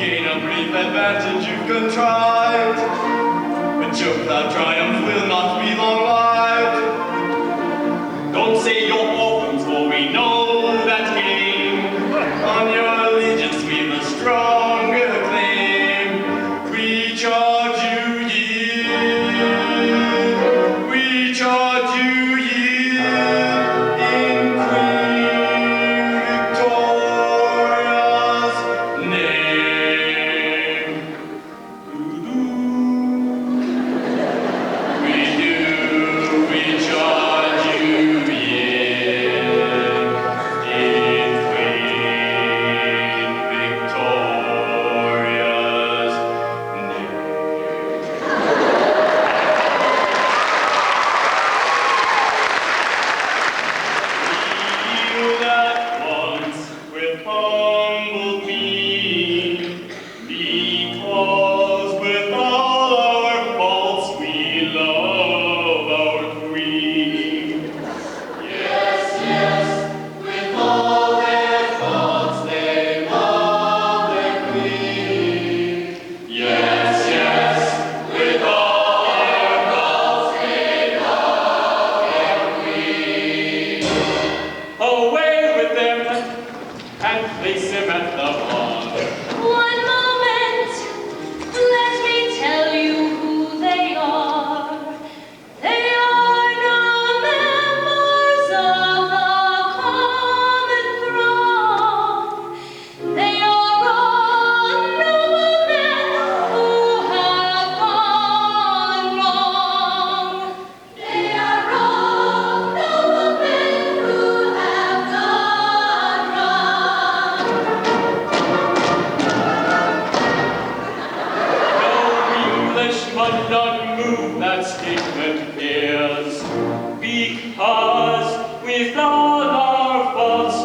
gain a brief advantage you've contrived. A joke without triumph will not be long-lived. Don't say your orphans, for we know that game. On your allegiance we've a stronger claim. We charge you yield. We charge you yield in Queen Victoria's name. We charge you yield in Queen Victoria's name. Yield at once with humble mien, because with all our faults we love our Queen. Yes, yes, with all their faults they love their queen. Yes, yes, With all their faults they love their queen. Away with them and place him at the bar. One moment, let me tell you who they are. They are no members of the common throng. They are all noblemen who have gone wrong. They are all noblemen who have gone wrong. No Englishman unmoved that statement is, because with all our faults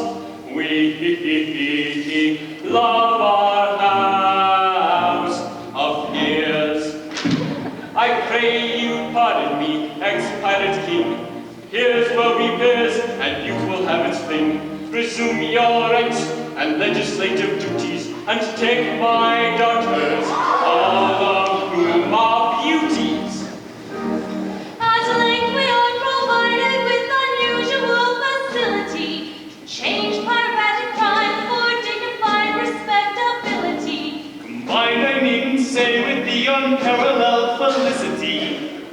we love our house of peers. I pray you pardon me, ex-pirate king. Here's where we peers, and youth will have its fling. Resume your rights and legislative duties, and take my daughters, all of whom are beauties. At length we are provided with unusual facility to change piratic crime for dignified respectability. combine I needn't say with the unparalleled felicity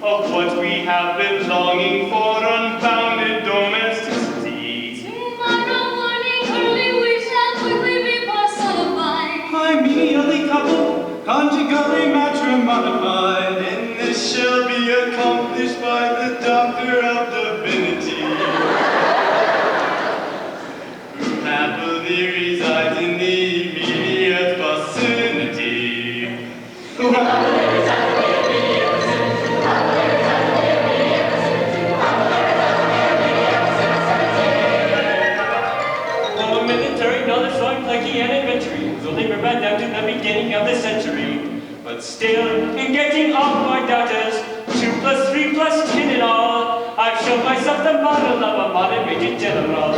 of what we have been longing for, unbounded domesticity. Tomorrow morning early we shall quickly be personified. Immediately coupled, conjugally matrimonified, and this shall be accomplished by the Doctor of Divinity, who happily resides in the immediate vicinity. Who happily resides in the immediate vicinity. All the military knowledge showing plenty and inventory was only run down to the beginning of the century. But still, in getting off my daughters, 2 plus 3 plus 10 in all, I've shown myself the model of a modern major general.